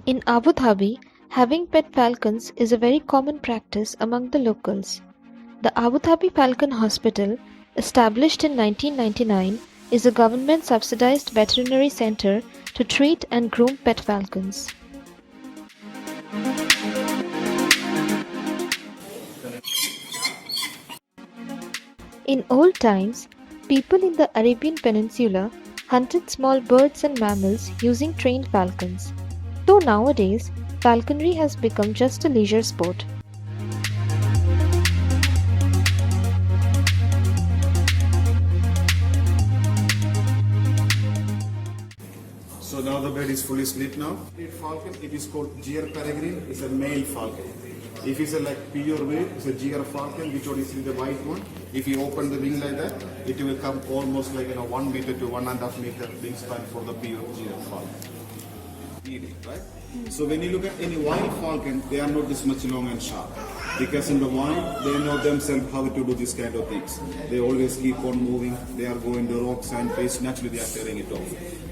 In Abu Dhabi, having pet falcons is a very common practice among the locals. The Abu Dhabi Falcon Hospital, established in 1999, is a government subsidized veterinary center to treat and groom pet falcons. In old times, people in the Arabian Peninsula hunted small birds and mammals using trained falcons, though nowadays falconry has become just a leisure sport. So now the bird is fully asleep now. Falcon, it is called Gier peregrine. It's a male falcon. If it's a like pure bird, it's a Gier falcon, which one is in the white one. If you open the wing like that, it will come almost like 1 meter to 1.5 meter wingspan for the pure Gier falcon. Eating, right? So when you look at any wild falcon, they are not this much long and sharp. Because in the wild, they know themselves how to do this kind of things. They always keep on moving. They are going to rocks and fish. Naturally, they are tearing it off.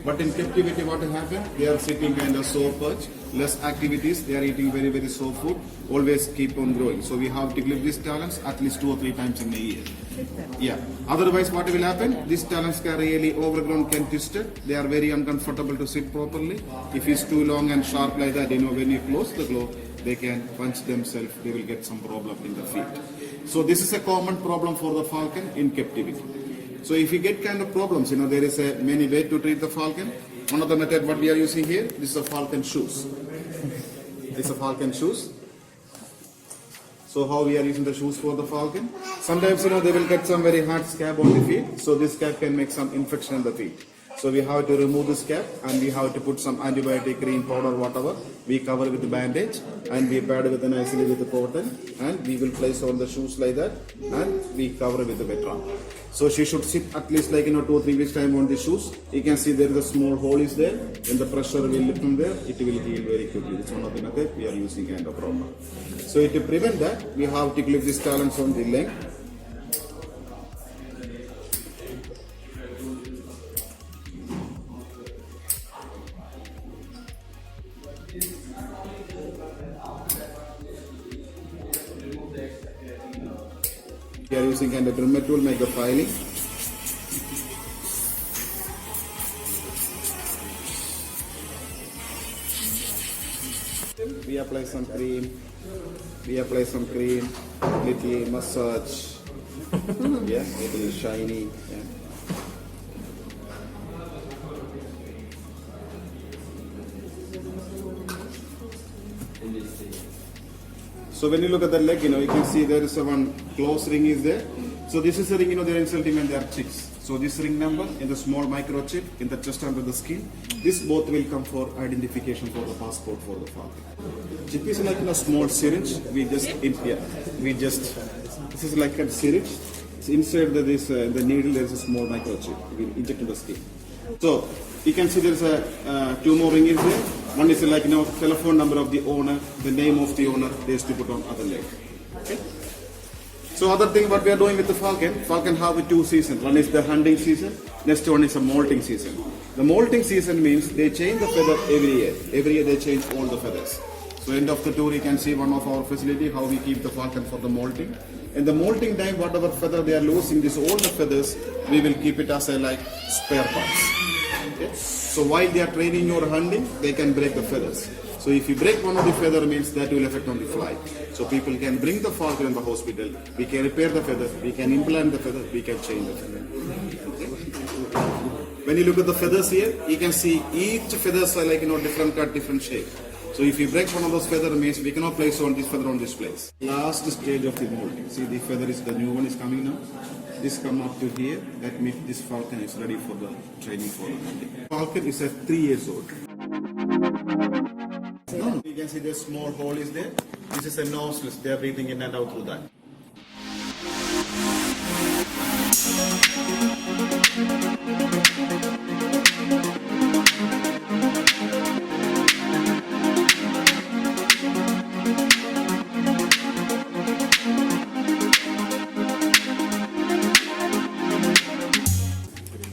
But in captivity, what will happen? They are sitting kind of soft perch, less activities. They are eating very, very soft food. Always keep on growing. So we have to clip these talents at least 2 or 3 times in a year. Yeah. Otherwise, what will happen? These talents can really overgrown, can twisted. They are very uncomfortable to sit properly. If it's too long and sharp like that, when you close the glove, they can punch themselves. They will get some problem in the feet. So this is a common problem for the falcon in captivity. So if you get kind of problems, there is a many way to treat the falcon. One of the method what we are using here, this is a falcon shoes. This is a falcon shoes. So how we are using the shoes for the falcon? Sometimes they will get some very hard scab on the feet. So this scab can make some infection in the feet. So we have to remove this cap and we have to put some antibiotic cream powder, whatever. We cover with the bandage and we pad with the nicely with the cotton and we will place on the shoes like that and we cover with the wet rag. So she should sit at least 2 or 3 weeks time on the shoes. You can see there is a small hole is there. When the pressure will lift from there, it will heal very quickly. It's one of the methods we are using kind of problem. So to prevent that, we have to clip these talons on the leg. We are using kind of trimmer tool, make a filing. We apply some cream. Little massage. Yeah, little shiny. Yeah. So when you look at the leg, you can see there is one close ring is there. So this is a ring, they're inserting when they are chicks. So this ring number in the small microchip in the just under the skin, this both will come for identification for the passport for the falcon. Chip is like a small syringe. This is like a syringe. It's inside the needle there is a small microchip. We inject in the skin. So you can see there's a 2 more rings there. One is like telephone number of the owner, the name of the owner. They used to put on other leg. Okay. So other thing what we are doing with the falcon have 2 seasons. One is the hunting season. Next one is a molting season. The molting season means they change the feather every year. Every year they change all the feathers. So end of the tour you can see one of our facility how we keep the falcon for the molting. In the molting time, whatever feather they are losing, all the feathers, we will keep it as a spare parts. Okay? So while they are training your hunting, they can break the feathers. So if you break one of the feather means that will affect on the fly. So people can bring the falcon in the hospital, we can repair the feather, we can implant the feather, we can change the feather. Okay? When you look at the feathers here, you can see each feathers are different cut, different shape. So if you break one of those feather means we cannot place on this feather on this place. Last stage of the molting. See the feather is the new one is coming now. This come up to here. That means this falcon is ready for the training for the hunting. Falcon is at 3 years old. You can see the small hole is there. This is a nostril. They are breathing in and out through that.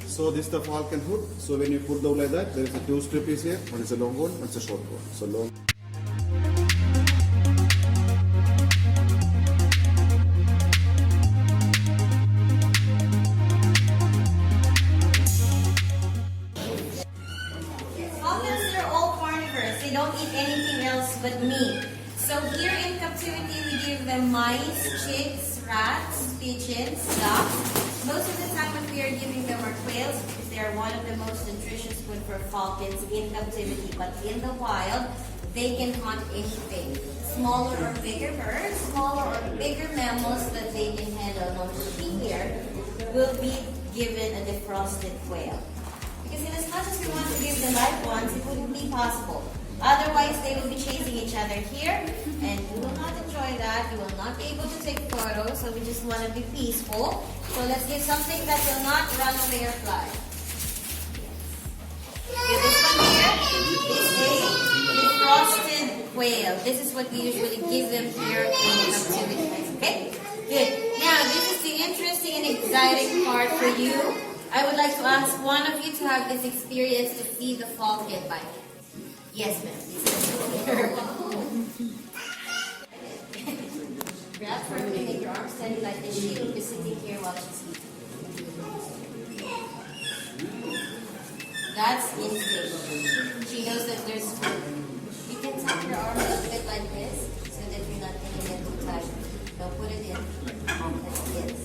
So this is the falcon hood. So when you put down like that, there is a two strip is here. One is a long one, one is a short one. So long. Falcons are all carnivores. They don't eat anything else but meat. So here in captivity, we give them mice, chicks, rats, pigeons, ducks. Most of the time when we are giving them our quails, because they are one of the most nutritious food for falcons in captivity. But in the wild, they can hunt anything. Smaller or bigger birds, smaller or bigger mammals that they can handle. Now, here will be given a defrosted quail. Because in as much as we want to give the live ones, it wouldn't be possible. Otherwise, they will be chasing each other here, and you will not enjoy that. You will not be able to take photos, so we just want to be peaceful. So let's give something that will not run away or fly. Okay, this one here is a defrosted quail. This is what we usually give them here in captivity. Okay? Good. Now, this is the interesting and exciting part for you. I would like to ask one of you to have this experience to see the falcon bite. Yes, ma'am. Grab for me, make your arms steady like this. She will be sitting here while she's eating. That's instinct. She knows that there's food. You can tap your arm a little bit like this so that you're not going to get too tired. Now put it in. Like this.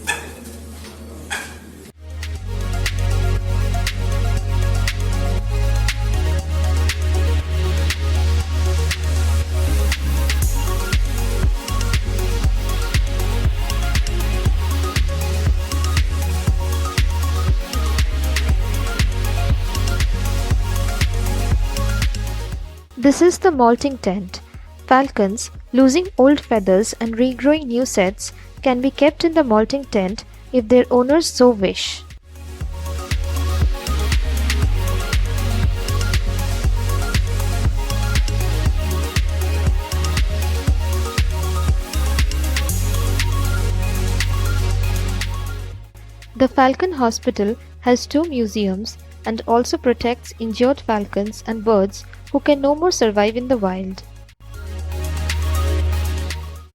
This is the molting tent. Falcons, losing old feathers and regrowing new sets, can be kept in the molting tent if their owners so wish. The Falcon Hospital has 2 museums and also protects injured falcons and birds who can no more survive in the wild.